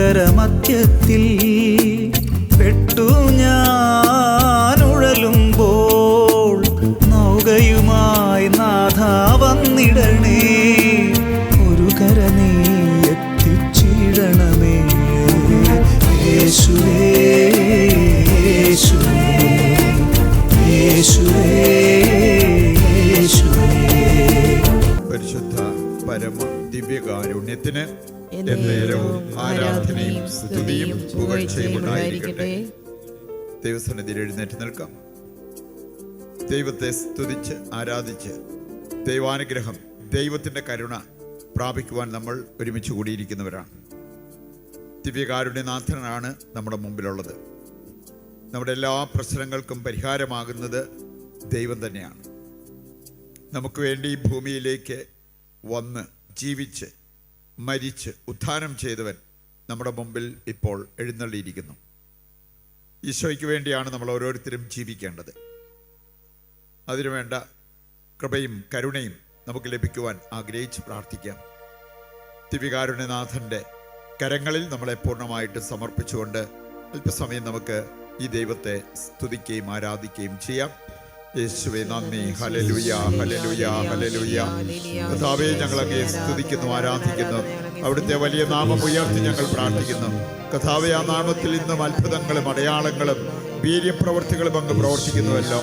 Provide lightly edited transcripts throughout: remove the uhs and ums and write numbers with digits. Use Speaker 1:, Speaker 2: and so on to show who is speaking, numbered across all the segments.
Speaker 1: സാഗരമധ്യത്തിൽ പെട്ടു ഞാൻ ഉഴലുമ്പോൾ നൗകയുമായി നാഥ വന്നിടണേ. ഒരു കര നീ എത്തിച്ചിടണമേ. യേശുവേ യേശുവേ യേശുവേ യേശുവേ.
Speaker 2: പരിശുദ്ധ പരമ ദിവ്യകാരുണ്യത്തിന് എന്നേരവും ആരാധനയും സ്തുതിയും പുകഴ്ചയും ഉണ്ടായിരിക്കട്ടെ. ദൈവസന്നിധിയിൽ എഴുന്നേറ്റ് നിൽക്കാം. ദൈവത്തെ സ്തുതിച്ച് ആരാധിച്ച് ദൈവാനുഗ്രഹം, ദൈവത്തിൻ്റെ കരുണ പ്രാപിക്കുവാൻ നമ്മൾ ഒരുമിച്ച് കൂടിയിരിക്കുന്നവരാണ്. ദിവ്യകാരുണ്യനാഥനാണ് നമ്മുടെ മുമ്പിലുള്ളത്. നമ്മുടെ എല്ലാ പ്രശ്നങ്ങൾക്കും പരിഹാരമാകുന്നത് ദൈവം തന്നെയാണ്. നമുക്ക് വേണ്ടി ഭൂമിയിലേക്ക് വന്ന് ജീവിച്ച് മരിച്ച് ഉത്ഥാനം ചെയ്തവൻ നമ്മുടെ മുമ്പിൽ ഇപ്പോൾ എഴുന്നള്ളിയിരിക്കുന്നു. ഈശോയ്ക്ക് വേണ്ടിയാണ് നമ്മൾ ഓരോരുത്തരും ജീവിക്കേണ്ടത്. അതിനുവേണ്ട കൃപയും കരുണയും നമുക്ക് ലഭിക്കുവാൻ ആഗ്രഹിച്ച് പ്രാർത്ഥിക്കാം. ദിവ്യകാരുണ്യനാഥൻ്റെ കരങ്ങളിൽ നമ്മളെ പൂർണ്ണമായിട്ട് സമർപ്പിച്ചുകൊണ്ട് അല്പസമയം നമുക്ക് ഈ ദൈവത്തെ സ്തുതിക്കുകയും ആരാധിക്കുകയും ചെയ്യാം. യേശുവേ നന്ദി. Hallelujah hallelujah hallelujah. കർത്താവേ, ഞങ്ങൾ അങ്ങയെ സ്തുതിക്കുന്നു, ആരാധിക്കുന്നു. അവിടുത്തെ വലിയ നാമം ഉയർത്തി ഞങ്ങൾ പ്രാർത്ഥിക്കുന്നു. കർത്താവേ, ആ നാമത്തിൽ ഇന്നും അത്ഭുതങ്ങളും അടയാളങ്ങളും വീര്യപ്രവൃത്തികളും അങ്ങ് പ്രവർത്തിക്കുന്നുവല്ലോ.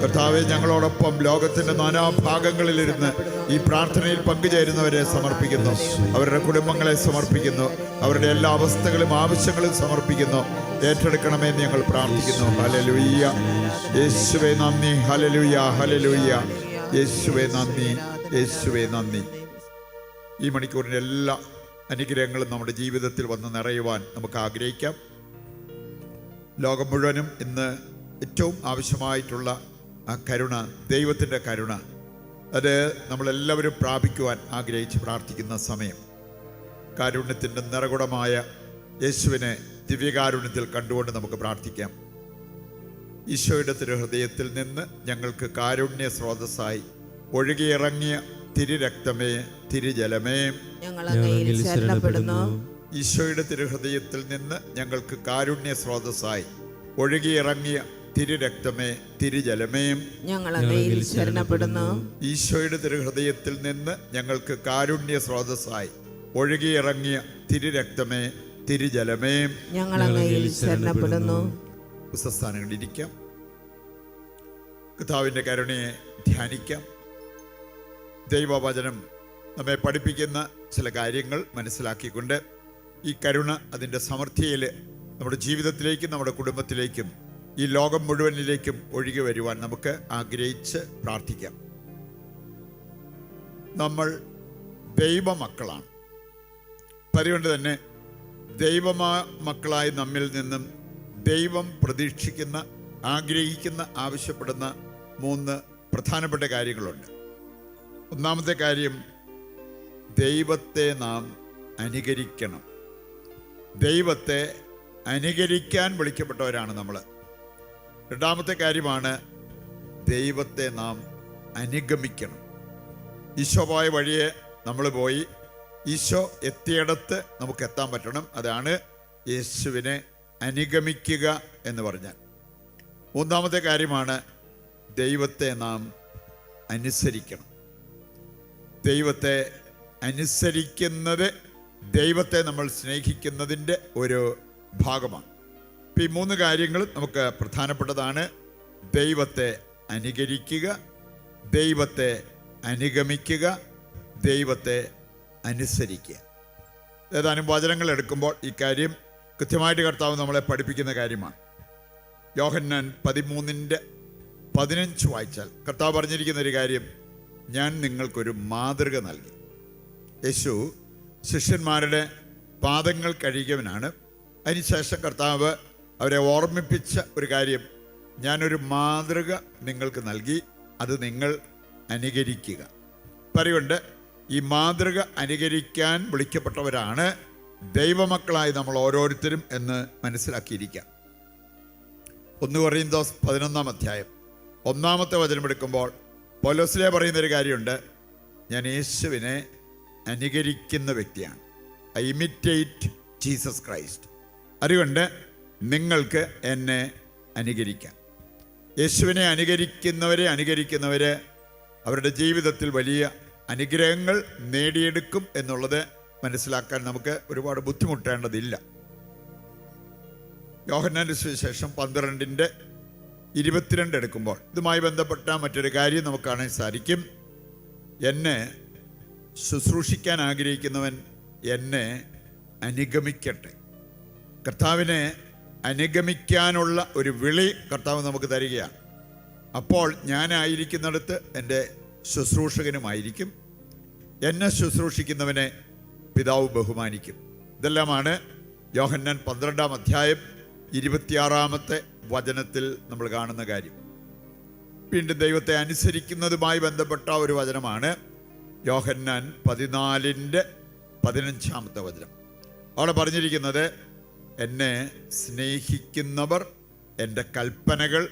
Speaker 2: കർത്താവെ, ഞങ്ങളോടൊപ്പം ലോകത്തിൻ്റെ നാനാഭാഗങ്ങളിലിരുന്ന് ഈ പ്രാർത്ഥനയിൽ പങ്കുചേരുന്നവരെ സമർപ്പിക്കുന്നു. അവരുടെ കുടുംബങ്ങളെ സമർപ്പിക്കുന്നു. അവരുടെ എല്ലാ അവസ്ഥകളും ആവശ്യങ്ങളും സമർപ്പിക്കുന്നു. ഏറ്റെടുക്കണമെന്ന് ഞങ്ങൾ പ്രാർത്ഥിക്കുന്നു. ഹല്ലേലൂയ. യേശുവേ നന്ദി. Hallelujah hallelujah. യേശുവേ നന്ദി. യേശുവേ നന്ദി. ഈ മണിക്കൂറിൻ്റെ എല്ലാ അനുഗ്രഹങ്ങളും നമ്മുടെ ജീവിതത്തിൽ വന്ന് നിറയുവാൻ നമുക്ക് ആഗ്രഹിക്കാം. ലോകം മുഴുവനും ഇന്ന് ഏറ്റവും ആവശ്യമായിട്ടുള്ള ആ കരുണ, ദൈവത്തിൻ്റെ കരുണ, അത് നമ്മളെല്ലാവരും പ്രാപിക്കുവാൻ ആഗ്രഹിച്ച് പ്രാർത്ഥിക്കുന്ന സമയം. കാരുണ്യത്തിൻ്റെ നിറകുടമായ യേശുവിനെ ദിവ്യകാരുണ്യത്തിൽ കണ്ടുകൊണ്ട് നമുക്ക് പ്രാർത്ഥിക്കാം. ഈശോയുടെ തിരുഹൃദയത്തിൽ നിന്ന് ഞങ്ങൾക്ക് കാരുണ്യ സ്രോതസ്സായി ഒഴുകിയിറങ്ങിയ തിരുരക്തമേ, തിരുജലമേ, ഈശോയുടെ തിരുഹൃദയത്തിൽ നിന്ന് ഞങ്ങൾക്ക് കാരുണ്യ സ്രോതസ്സായി ഒഴുകിയിറങ്ങിയ തിരുരക്തമേ, തിരുജലമേ, ഈശോയുടെ തിരുഹൃദയത്തിൽ നിന്ന് ഞങ്ങൾക്ക് കാരുണ്യ സ്രോതസ്സായി ഒഴുകിയിറങ്ങിയ തിരുരക്തമേ, തിരുജലമേ, ഉസ്തസ്ഥാനങ്ങളിൽ ഇരിക്കാം. കർത്താവിൻ്റെ കരുണയെ ധ്യാനിക്കാം. ദൈവവചനം നമ്മെ പഠിപ്പിക്കുന്ന ചില കാര്യങ്ങൾ മനസ്സിലാക്കിക്കൊണ്ട് ഈ കരുണ അതിൻ്റെ സമൃദ്ധിയിൽ നമ്മുടെ ജീവിതത്തിലേക്കും നമ്മുടെ കുടുംബത്തിലേക്കും ഈ ലോകം മുഴുവനിലേക്കും ഒഴുകി വരുവാൻ നമുക്ക് ആഗ്രഹിച്ച് പ്രാർത്ഥിക്കാം. നമ്മൾ ദൈവമക്കളാണ്. അതുകൊണ്ട് തന്നെ ദൈവമക്കളായി നമ്മിൽ നിന്നും ദൈവം പ്രതീക്ഷിക്കുന്ന, ആഗ്രഹിക്കുന്ന, ആവശ്യപ്പെടുന്ന 3 പ്രധാനപ്പെട്ട കാര്യങ്ങളുണ്ട്. ഒന്നാമത്തെ കാര്യം, ദൈവത്തെ നാം അനുകരിക്കണം. ദൈവത്തെ അനുകരിക്കാൻ വിളിക്കപ്പെട്ടവരാണ് നമ്മൾ. രണ്ടാമത്തെ കാര്യമാണ്, ദൈവത്തെ നാം അനുഗമിക്കണം. ഈശോ പോയ വഴിയെ നമ്മൾ പോയി ഈശോ എത്തിയിടത്ത് നമുക്ക് എത്താൻ പറ്റണം. അതാണ് യേശുവിനെ അനുഗമിക്കുക എന്ന് പറഞ്ഞാൽ. മൂന്നാമത്തെ കാര്യമാണ്, ദൈവത്തെ നാം അനുസരിക്കണം. ദൈവത്തെ അനുസരിക്കുന്നത് ദൈവത്തെ നമ്മൾ സ്നേഹിക്കുന്നതിൻ്റെ ഒരു ഭാഗമാണ്. ഈ 3 കാര്യങ്ങളും നമുക്ക് പ്രധാനപ്പെട്ടതാണ്. ദൈവത്തെ അനുകരിക്കുക, ദൈവത്തെ അനുഗമിക്കുക, ദൈവത്തെ അനുസരിക്കുക. ഏതാനും വചനങ്ങൾ എടുക്കുമ്പോൾ ഈ കാര്യം കൃത്യമായിട്ട് കർത്താവ് നമ്മളെ പഠിപ്പിക്കുന്ന കാര്യമാണ്. യോഹന്നാൻ 13:15 വായിച്ചാൽ കർത്താവ് പറഞ്ഞിരിക്കുന്ന ഒരു കാര്യം, ഞാൻ നിങ്ങൾക്കൊരു മാതൃക നൽകി. യേശു ശിഷ്യന്മാരുടെ പാദങ്ങൾ കഴുകിയവനാണ്. അതിനുശേഷം കർത്താവ് അവരെ ഓർമ്മിപ്പിച്ച ഒരു കാര്യം, ഞാനൊരു മാതൃക നിങ്ങൾക്ക് നൽകി, അത് നിങ്ങൾ അനുകരിക്കുക. പറയുകൊണ്ട് ഈ മാതൃക അനുകരിക്കാൻ വിളിക്കപ്പെട്ടവരാണ് ദൈവമക്കളായി നമ്മൾ ഓരോരുത്തരും എന്ന് മനസ്സിലാക്കിയിരിക്കാം. 1 കൊരിന്തോസ് 11-ാം അധ്യായം 1-ാമത്തെ വചനം എടുക്കുമ്പോൾ പൗലോസിലെ പറയുന്നൊരു കാര്യമുണ്ട്, ഞാൻ യേശുവിനെ അനുകരിക്കുന്ന വ്യക്തിയാണ്. I imitate Jesus Christ. അതുകൊണ്ട് നിങ്ങൾക്ക് എന്നെ അനുകരിക്കാം. യേശുവിനെ അനുകരിക്കുന്നവരെ അവരുടെ ജീവിതത്തിൽ വലിയ അനുഗ്രഹങ്ങൾ നേടിയെടുക്കും എന്നുള്ളത് മനസ്സിലാക്കാൻ നമുക്ക് ഒരുപാട് ബുദ്ധിമുട്ടേണ്ടതില്ല. യോഹന്നാന്റെ സുവിശേഷം 12:22 എടുക്കുമ്പോൾ ഇതുമായി ബന്ധപ്പെട്ട മറ്റൊരു കാര്യം നമുക്ക് കാണാൻ സാധിക്കും. എന്നെ ശുശ്രൂഷിക്കാൻ ആഗ്രഹിക്കുന്നവൻ എന്നെ അനുഗമിക്കട്ടെ. കർത്താവിനെ അനുഗമിക്കാനുള്ള ഒരു വിളി കർത്താവ് നമുക്ക് തരികയാണ്. അപ്പോൾ ഞാനായിരിക്കുന്നിടത്ത് എൻ്റെ ശുശ്രൂഷകനുമായിരിക്കും. എന്നെ ശുശ്രൂഷിക്കുന്നവനെ പിതാവ് ബഹുമാനിക്കും. ഇതെല്ലാമാണ് യോഹന്നാൻ 12-ാം അധ്യായം 26-ാമത്തെ വചനത്തിൽ നമ്മൾ കാണുന്ന കാര്യം. വീണ്ടും ദൈവത്തെ അനുസരിക്കുന്നതുമായി ബന്ധപ്പെട്ട ഒരു വചനമാണ് യോഹന്നാൻ 14:15 വചനം. അവിടെ പറഞ്ഞിരിക്കുന്നത്, എന്നെ സ്നേഹിക്കുന്നവർ എൻ്റെ കൽപ്പനകൾ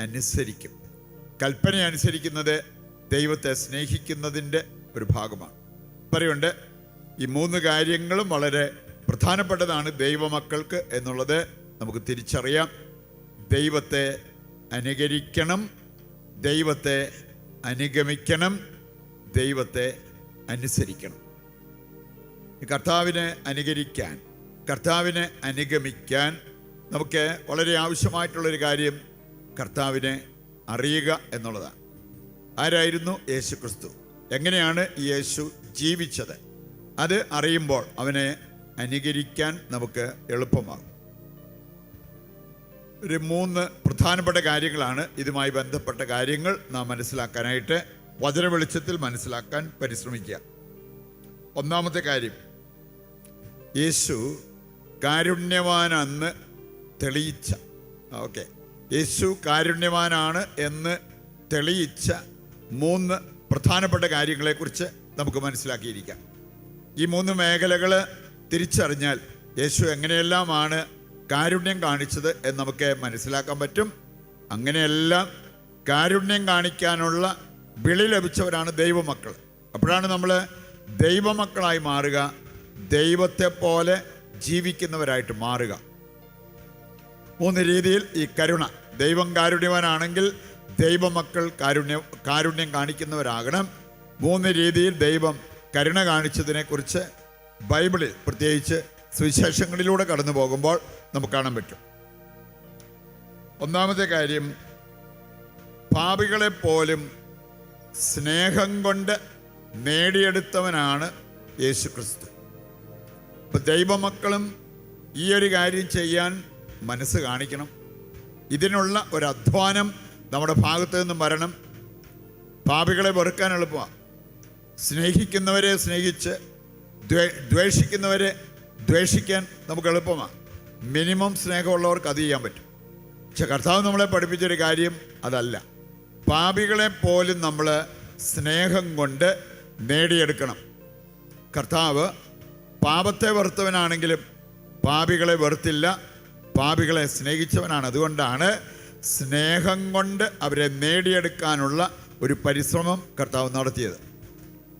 Speaker 2: അനുസരിക്കും. കൽപ്പന അനുസരിക്കുന്നത് ദൈവത്തെ സ്നേഹിക്കുന്നതിൻ്റെ ഒരു ഭാഗമാണ്. പറയുണ്ട് ഈ 3 കാര്യങ്ങളും വളരെ പ്രധാനപ്പെട്ടതാണ് ദൈവമക്കൾക്ക് എന്നുള്ളത് നമുക്ക് തിരിച്ചറിയാം. ദൈവത്തെ അനുകരിക്കണം, ദൈവത്തെ അനുഗമിക്കണം, ദൈവത്തെ അനുസരിക്കണം. കർത്താവിനെ അനുകരിക്കാൻ, കർത്താവിനെ അനുഗമിക്കാൻ നമുക്ക് വളരെ ആവശ്യമായിട്ടുള്ളൊരു കാര്യം കർത്താവിനെ അറിയുക എന്നുള്ളതാണ്. ആരായിരുന്നു യേശു ക്രിസ്തു? എങ്ങനെയാണ് ഈ യേശു ജീവിച്ചത്? അത് അറിയുമ്പോൾ അവനെ അനുകരിക്കാൻ നമുക്ക് എളുപ്പമാകും. ഒരു 3 പ്രധാനപ്പെട്ട കാര്യങ്ങളാണ് ഇതുമായി ബന്ധപ്പെട്ട കാര്യങ്ങൾ നാം മനസ്സിലാക്കാനായിട്ട് വചന വെളിച്ചത്തിൽ മനസ്സിലാക്കാൻ പരിശ്രമിക്കുക. ഒന്നാമത്തെ കാര്യം, യേശു കാരുണ്യവാനെന്ന് തെളിയിച്ച യേശു കാരുണ്യവാനാണ് എന്ന് തെളിയിച്ച 3 പ്രധാനപ്പെട്ട കാര്യങ്ങളെക്കുറിച്ച് നമുക്ക് മനസ്സിലാക്കിയിരിക്കാം. ഈ 3 മേഖലകൾ തിരിച്ചറിഞ്ഞാൽ യേശു എങ്ങനെയെല്ലാമാണ് കാരുണ്യം കാണിച്ചത് എന്ന് നമുക്ക് മനസ്സിലാക്കാൻ പറ്റും. അങ്ങനെയെല്ലാം കാരുണ്യം കാണിക്കാനുള്ള വിളി ലഭിച്ചവരാണ് ദൈവമക്കൾ. അപ്പോഴാണ് നമ്മൾ ദൈവമക്കളായി മാറുക, ദൈവത്തെ പോലെ ജീവിക്കുന്നവരായിട്ട് മാറുക. 3 രീതിയിൽ ഈ കരുണ, ദൈവം കാരുണ്യവാനാണെങ്കിൽ ദൈവമക്കൾ കാരുണ്യം കാണിക്കുന്നവരാകണം. 3 രീതിയിൽ ദൈവം കരുണ കാണിച്ചതിനെക്കുറിച്ച് ബൈബിളിൽ പ്രത്യേകിച്ച് സുവിശേഷങ്ങളിലൂടെ കടന്നു പോകുമ്പോൾ നമുക്ക് കാണാൻ പറ്റും. ഒന്നാമത്തെ കാര്യം, പാപികളെ പോലും സ്നേഹം കൊണ്ട് നേടിയെടുത്തവനാണ് യേശു ക്രിസ്തു. ഇപ്പം ദൈവമക്കളും ഈ ഒരു കാര്യം ചെയ്യാൻ മനസ്സ് കാണിക്കണം. ഇതിനുള്ള ഒരു അധ്വാനം നമ്മുടെ ഭാഗത്തു നിന്നും വരണം. പാപികളെ വെറുക്കാൻ എളുപ്പമാണ്. സ്നേഹിക്കുന്നവരെ സ്നേഹിച്ച് ദ്വേഷിക്കുന്നവരെ ദ്വേഷിക്കാൻ നമുക്ക് എളുപ്പമാണ്. മിനിമം സ്നേഹമുള്ളവർക്ക് അത് ചെയ്യാൻ പറ്റും. പക്ഷെ കർത്താവ് നമ്മളെ പഠിപ്പിച്ചൊരു കാര്യം അതല്ല. പാപികളെ പോലും നമ്മൾ സ്നേഹം കൊണ്ട് നേടിയെടുക്കണം. കർത്താവ് പാപത്തെ വെറുത്തവനാണെങ്കിലും പാപികളെ വെറുത്തില്ല, പാപികളെ സ്നേഹിച്ചവനാണ്. അതുകൊണ്ടാണ് സ്നേഹം കൊണ്ട് അവരെ നേടിയെടുക്കാനുള്ള ഒരു പരിശ്രമം കർത്താവ് നടത്തിയത്.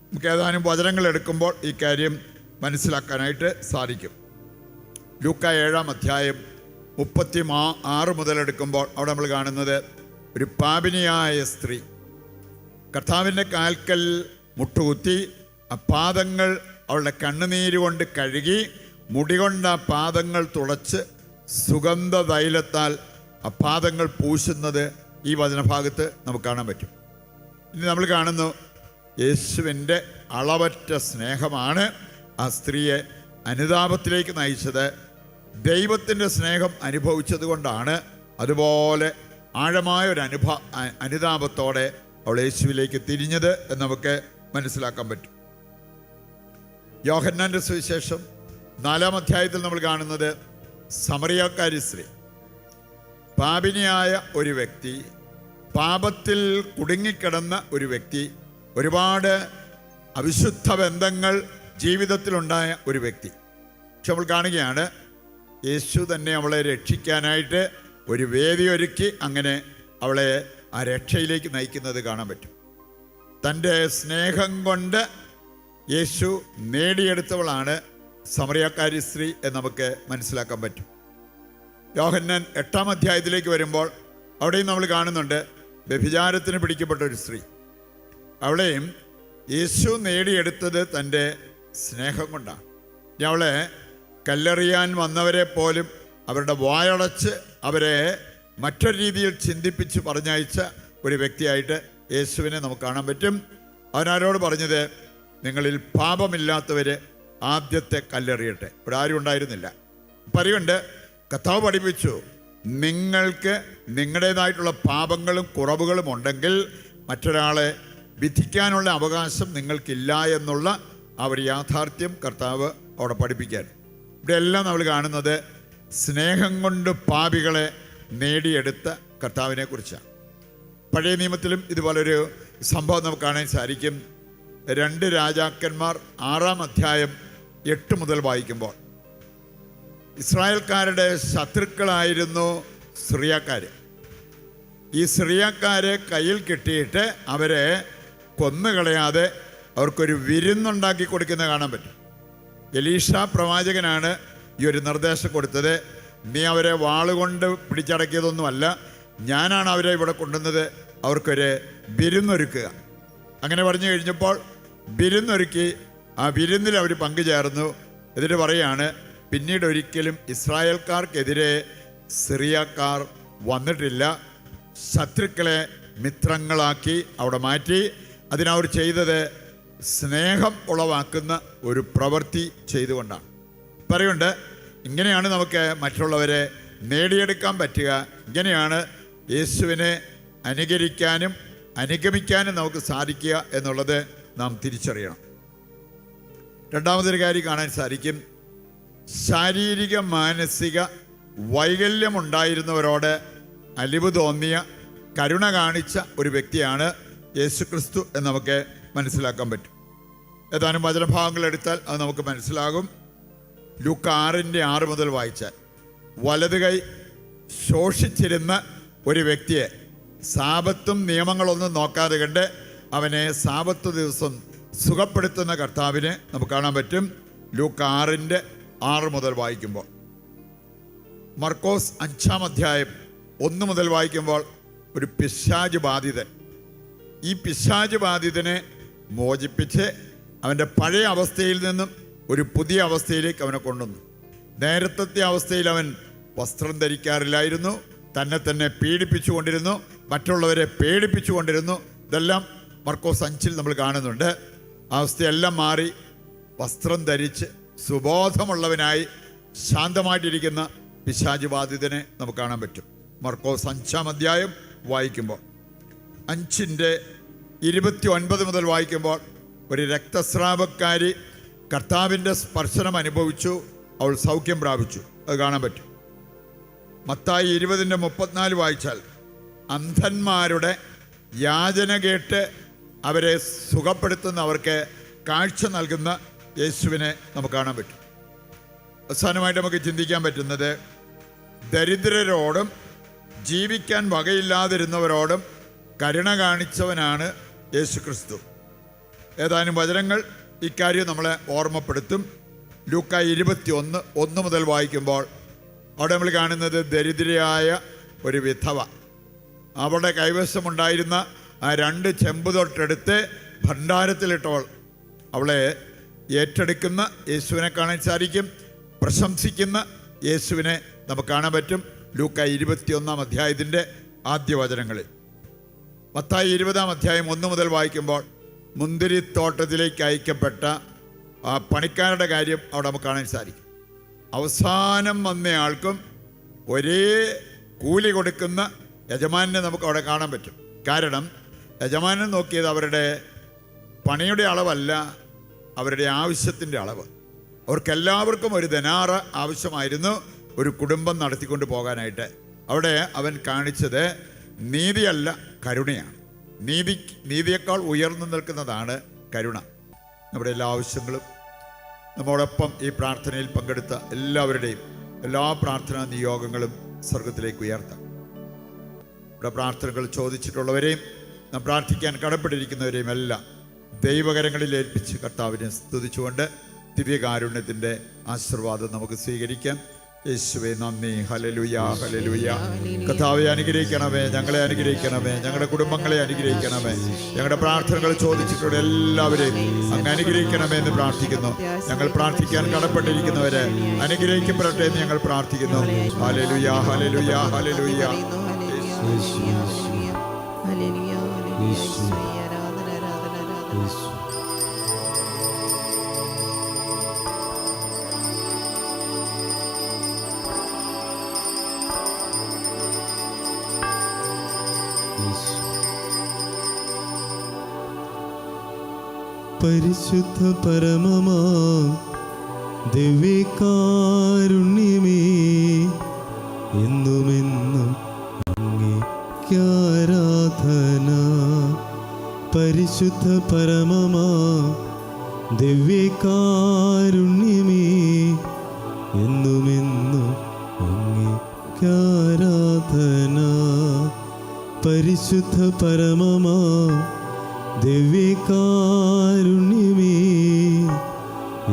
Speaker 2: നമുക്ക് ഏതാനും വചനങ്ങൾ എടുക്കുമ്പോൾ ഈ കാര്യം മനസ്സിലാക്കാനായിട്ട് സാധിക്കും. ലൂക്ക 7-ാം അധ്യായം 36 മുതൽ എടുക്കുമ്പോൾ അവിടെ നമ്മൾ കാണുന്നത് ഒരു പാപിനിയായ സ്ത്രീ കർത്താവിൻ്റെ കാൽക്കൽ മുട്ടുകുത്തി ആ പാദങ്ങൾ അവളുടെ കണ്ണുനീര് കൊണ്ട് കഴുകി മുടി കൊണ്ട് ആ പാദങ്ങൾ തുടച്ച് സുഗന്ധ തൈലത്താൽ ആ പാദങ്ങൾ പൂശുന്നത് ഈ വചനഭാഗത്ത് നമുക്ക് കാണാൻ പറ്റും. ഇനി നമ്മൾ കാണുന്നു യേശുവിൻ്റെ അളവറ്റ സ്നേഹമാണ് ആ സ്ത്രീയെ അനുതാപത്തിലേക്ക് നയിച്ചത്. ദൈവത്തിൻ്റെ സ്നേഹം അനുഭവിച്ചത് കൊണ്ടാണ് അതുപോലെ ആഴമായ ഒരു അനുതാപത്തോടെ അവൾ യേശുവിലേക്ക് തിരിഞ്ഞത് എന്ന് നമുക്ക് മനസ്സിലാക്കാൻ പറ്റും. യോഹന്നാന്റെ സുവിശേഷം 4-ാം അധ്യായത്തിൽ നമ്മൾ കാണുന്നത് സമറിയാക്കാരി സ്ത്രീ, പാപിനിയായ ഒരു വ്യക്തി, പാപത്തിൽ കുടുങ്ങിക്കിടന്ന ഒരു വ്യക്തി, ഒരുപാട് അവിശുദ്ധ ബന്ധങ്ങൾ ജീവിതത്തിലുണ്ടായ ഒരു വ്യക്തി. പക്ഷെ നമ്മൾ കാണുകയാണ് യേശു തന്നെ അവളെ രക്ഷിക്കാനായിട്ട് ഒരു വേദി ഒരുക്കി അങ്ങനെ അവളെ ആ രക്ഷയിലേക്ക് നയിക്കുന്നത് കാണാൻ പറ്റും. തൻ്റെ സ്നേഹം കൊണ്ട് യേശു നേടിയെടുത്തവളാണ് സമറിയാക്കാരി സ്ത്രീ എന്ന് നമുക്ക് മനസ്സിലാക്കാൻ പറ്റും. യോഹന്നാൻ 8-ാം അധ്യായത്തിലേക്ക് വരുമ്പോൾ അവിടെയും നമ്മൾ കാണുന്നുണ്ട് വ്യഭിചാരത്തിന് പിടിക്കപ്പെട്ട ഒരു സ്ത്രീ. അവളെയും യേശു നേടിയെടുത്തത് തൻ്റെ സ്നേഹം കൊണ്ടാണ്. അവളെ കല്ലെറിയാൻ വന്നവരെ പോലും അവരുടെ വായടച്ച് അവരെ മറ്റൊരു രീതിയിൽ ചിന്തിപ്പിച്ച് പറഞ്ഞയച്ച ഒരു വ്യക്തിയായിട്ട് യേശുവിനെ നമുക്ക് കാണാൻ പറ്റും. അവനാരോട് പറഞ്ഞത്, നിങ്ങളിൽ പാപമില്ലാത്തവര് ആദ്യത്തെ കല്ലെറിയട്ടെ. ഇവിടെ ആരും ഉണ്ടായിരുന്നില്ല. പറയുണ്ട്, കർത്താവ് പഠിപ്പിച്ചു, നിങ്ങൾക്ക് നിങ്ങളുടേതായിട്ടുള്ള പാപങ്ങളും കുറവുകളും ഉണ്ടെങ്കിൽ മറ്റൊരാളെ വിധിക്കാനുള്ള അവകാശം നിങ്ങൾക്കില്ല എന്നുള്ള ആ ഒരു യാഥാർത്ഥ്യം കർത്താവ് അവിടെ പഠിപ്പിക്കാൻ. ഇവിടെ എല്ലാം നമ്മൾ കാണുന്നത് സ്നേഹം കൊണ്ട് പാപികളെ നേടിയെടുത്ത കർത്താവിനെ കുറിച്ചാണ്. പഴയ നിയമത്തിലും ഇതുപോലൊരു സംഭവം നമുക്ക് കാണാൻ സാധിക്കും. 2 രാജാക്കന്മാർ 6-ാം അധ്യായം 8 മുതൽ വായിക്കുമ്പോൾ, ഇസ്രായേൽക്കാരുടെ ശത്രുക്കളായിരുന്നു സിറിയക്കാർ. ഈ സിറിയക്കാരെ കയ്യിൽ കിട്ടിയിട്ട് അവരെ കൊന്നുകളയാതെ അവർക്കൊരു വിരുന്നുണ്ടാക്കി കൊടുക്കുന്നത് കാണാൻ പറ്റും. എലീഷ പ്രവാചകനാണ് ഈ ഒരു നിർദ്ദേശം കൊടുത്തത്. നീ അവരെ വാളുകൊണ്ട് പിടിച്ചടക്കിയതൊന്നുമല്ല, ഞാനാണ് അവരെ ഇവിടെ കൊണ്ടുവന്നത്, അവർക്കൊരു വിരുന്നൊരുക്കുക. അങ്ങനെ പറഞ്ഞു കഴിഞ്ഞപ്പോൾ വിരുന്നൊരുക്കി ആ വിരുന്നിൽ അവർ പങ്കുചേർന്നു. എന്നിട്ട് പറയാണ്, പിന്നീട് ഒരിക്കലും ഇസ്രായേൽക്കാർക്കെതിരെ സിറിയക്കാർ വന്നിട്ടില്ല. ശത്രുക്കളെ മിത്രങ്ങളാക്കി അവിടെ മാറ്റി. അതിനവർ ചെയ്തത് സ്നേഹം ഉളവാക്കുന്ന ഒരു പ്രവൃത്തി ചെയ്തുകൊണ്ടാണ്. പറയുണ്ട്, ഇങ്ങനെയാണ് നമുക്ക് മറ്റുള്ളവരെ നേടിയെടുക്കാൻ പറ്റുക. ഇങ്ങനെയാണ് യേശുവിനെ അനുകരിക്കാനും അനുഗമിക്കാനും നമുക്ക് സാധിക്കുക എന്നുള്ളത് നാം തിരിച്ചറിയണം. രണ്ടാമതൊരു കാര്യം കാണാൻ സാധിക്കും. ശാരീരിക മാനസിക വൈകല്യമുണ്ടായിരുന്നവരോട് അലിവ് തോന്നിയ, കരുണ കാണിച്ച ഒരു വ്യക്തിയാണ് യേശുക്രിസ്തു എന്ന് നമുക്ക് മനസ്സിലാക്കാൻ പറ്റും. ഏതാനും വചനഭാഗങ്ങൾ എടുത്താൽ അത് നമുക്ക് മനസ്സിലാകും. ലൂക്ക 6:6 മുതൽ വായിച്ചാൽ, വലത് കൈ ശോഷിച്ചിരുന്ന ഒരു വ്യക്തിയെ സാബത്തും നിയമങ്ങളൊന്നും നോക്കാതെ കണ്ട് അവനെ സാബത്ത് ദിവസം സുഖപ്പെടുത്തുന്ന കർത്താവിനെ നമുക്ക് കാണാൻ പറ്റും. ലൂക്ക 6:6 മുതൽ വായിക്കുമ്പോൾ. മർക്കോസ് 5-ാം അധ്യായം 1 മുതൽ വായിക്കുമ്പോൾ, ഒരു പിശാച് ബാധിതൻ. ഈ പിശാച് ബാധിതനെ മോചിപ്പിച്ച് അവൻ്റെ പഴയ അവസ്ഥയിൽ നിന്നും ഒരു പുതിയ അവസ്ഥയിലേക്ക് അവനെ കൊണ്ടുവന്നു. നേരത്തെ അവസ്ഥയിൽ അവൻ വസ്ത്രം ധരിക്കാറില്ലായിരുന്നു, തന്നെ പീഡിപ്പിച്ചുകൊണ്ടിരുന്നു, മറ്റുള്ളവരെ പേടിപ്പിച്ചുകൊണ്ടിരുന്നു. ഇതെല്ലാം മർക്കോസ് 5-ൽ നമ്മൾ കാണുന്നുണ്ട്. അവസ്ഥയെല്ലാം മാറി വസ്ത്രം ധരിച്ച് സുബോധമുള്ളവനായി ശാന്തമായിട്ടിരിക്കുന്ന പിശാച് ബാധിതനെ നമുക്ക് കാണാൻ പറ്റും. മർക്കോസ് 5-ാം അധ്യായം വായിക്കുമ്പോൾ 5:29 മുതൽ വായിക്കുമ്പോൾ, ഒരു രക്തസ്രാവക്കാരി കർത്താവിൻ്റെ സ്പർശനം അനുഭവിച്ചു, അവൾ സൗഖ്യം പ്രാപിച്ചു. അത് കാണാൻ പറ്റും. മത്തായി 20:34 വായിച്ചാൽ, അന്ധന്മാരുടെ യാചന കേട്ട് അവരെ സുഖപ്പെടുത്തുന്നവർക്ക് കാഴ്ച നൽകുന്ന യേശുവിനെ നമുക്ക് കാണാൻ പറ്റും. അവസാനമായിട്ട് നമുക്ക് ചിന്തിക്കാൻ പറ്റുന്നത്, ദരിദ്രരോടും ജീവിക്കാൻ വകയില്ലാതിരുന്നവരോടും കരുണ കാണിച്ചവനാണ് യേശുക്രിസ്തു. ഏതാനും വചനങ്ങൾ ഇക്കാര്യം നമ്മളെ ഓർമ്മപ്പെടുത്തും. ലൂക്ക 21:1 മുതൽ വായിക്കുമ്പോൾ അവിടെ നമ്മൾ കാണുന്നത് ദരിദ്രയായ ഒരു വിധവ. അവളുടെ കൈവശമുണ്ടായിരുന്ന ആ 2 ചെമ്പ് തൊട്ടെടുത്ത് ഭണ്ഡാരത്തിലിട്ടവൾ. അവളെ ഏറ്റെടുക്കുന്ന യേശുവിനെ കാണാൻ സാധിക്കും. പ്രശംസിക്കുന്ന യേശുവിനെ നമുക്ക് കാണാൻ പറ്റും ലൂക്ക 21-ാം അധ്യായത്തിൻ്റെ ആദ്യ വചനങ്ങളിൽ. മത്തായി 20-ാം അധ്യായം 1 മുതൽ വായിക്കുമ്പോൾ, മുന്തിരിത്തോട്ടത്തിലേക്ക് അയക്കപ്പെട്ട ആ പണിക്കാരുടെ കാര്യം അവിടെ നമുക്ക് കാണാൻ സാധിക്കും. അവസാനം വന്നയാൾക്കും ഒരേ കൂലി കൊടുക്കുന്ന യജമാനെ നമുക്ക് അവിടെ കാണാൻ പറ്റും. കാരണം യജമാനൻ നോക്കിയത് അവരുടെ പണിയുടെ അളവല്ല, അവരുടെ ആവശ്യത്തിൻ്റെ അളവ്. അവർക്കെല്ലാവർക്കും ഒരു ദിനാറ് ആവശ്യമായിരുന്നു ഒരു കുടുംബം നടത്തിക്കൊണ്ട് പോകാനായിട്ട്. അവിടെ അവൻ കാണിച്ചത് നീതിയല്ല, കരുണയാണ്. നീതിയേക്കാൾ ഉയർന്നു നിൽക്കുന്നതാണ് കരുണ. നമ്മുടെ എല്ലാ ആവശ്യങ്ങളും നമ്മോടൊപ്പം ഈ പ്രാർത്ഥനയിൽ പങ്കെടുത്ത എല്ലാവരുടെയും എല്ലാ പ്രാർത്ഥനാ നിയോഗങ്ങളും സ്വർഗത്തിലേക്ക് ഉയർത്താം. ഇവിടെ പ്രാർത്ഥനകൾ ചോദിച്ചിട്ടുള്ളവരെയും നാം പ്രാർത്ഥിക്കാൻ കടപ്പെട്ടിരിക്കുന്നവരെയും എല്ലാം ദൈവകരങ്ങളിൽ ഏൽപ്പിച്ച് കർത്താവിനെ സ്തുതിച്ചുകൊണ്ട് ദിവ്യകാരുണ്യത്തിൻ്റെ ആശീർവാദം നമുക്ക് സ്വീകരിക്കാം. യേശുവേ നന്ദി. Hallelujah, hallelujah. കർത്താവെ അനുഗ്രഹിക്കണമേ, ഞങ്ങളെ അനുഗ്രഹിക്കണമേ, ഞങ്ങളുടെ കുടുംബങ്ങളെ അനുഗ്രഹിക്കണമേ. ഞങ്ങളുടെ പ്രാർത്ഥനകൾ ചോദിച്ചിട്ടുള്ള എല്ലാവരെയും അങ്ങ് അനുഗ്രഹിക്കണമേ എന്ന് പ്രാർത്ഥിക്കുന്നു. ഞങ്ങൾ പ്രാർത്ഥിക്കാൻ കടപ്പെട്ടിരിക്കുന്നവരെ അനുഗ്രഹിക്കപ്പെടട്ടെ എന്ന് ഞങ്ങൾ പ്രാർത്ഥിക്കുന്നു. Hallelujah, hallelujah, hallelujah.
Speaker 3: പരിശുദ്ധ പരമമാ ദിവ്യകാരുണ്യമേ, എന്നുമെന്നും അങ്ങേക്കാരാധന. പരിശുദ്ധ പരമമാ ദിവ്യകാരുണ്യമേ, എന്നുമെന്നും അങ്ങേക്കാരാധന. പരിശുദ്ധ പരമമാ ദിവ്യകാരുണ്യമേ,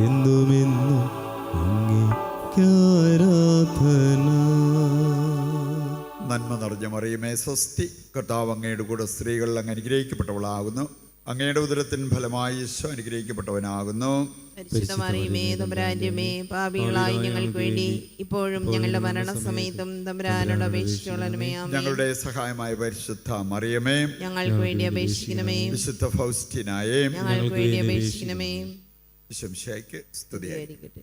Speaker 3: എന്നുമെന്നും അങ്ങേക്കാരാധന.
Speaker 2: നന്മ നിറഞ്ഞ മറിയമേ സ്വസ്തി, കർത്താവ് അങ്ങയുടെ കൂടെ സ്ത്രീകൾ അങ്ങ് അനുഗ്രഹിക്കപ്പെട്ടവളാകുന്നു. അങ്ങയുടെ ഉദരത്തിൻ ഫലമായി ഈശോ അനുഗ്രഹിക്കപ്പെട്ടവനാകുന്നു.
Speaker 4: പരിശുദ്ധ മറിയമേ തമ്പുരാന്റെയമ്മേ, പാപികളായി ഞങ്ങൾക്ക് വേണ്ടി ഇപ്പോഴും ഞങ്ങളുടെ മരണസമയത്തും തമ്പുരാനോട് അപേക്ഷിച്ചുകൊള്ളണമേ. ആമേൻ.
Speaker 2: ഞങ്ങളുടെ സഹായമായ പരിശുദ്ധ മറിയമേ,
Speaker 4: ഞങ്ങൾക്ക് വേണ്ടി അപേക്ഷിക്കണമേ.
Speaker 2: വിശുദ്ധ ഫൗസ്റ്റിനായേ,
Speaker 4: ഞങ്ങൾക്ക് വേണ്ടി അപേക്ഷിക്കണമേ.
Speaker 2: ശംശയ്ക്ക് സ്തുതിയായിരിക്കട്ടെ.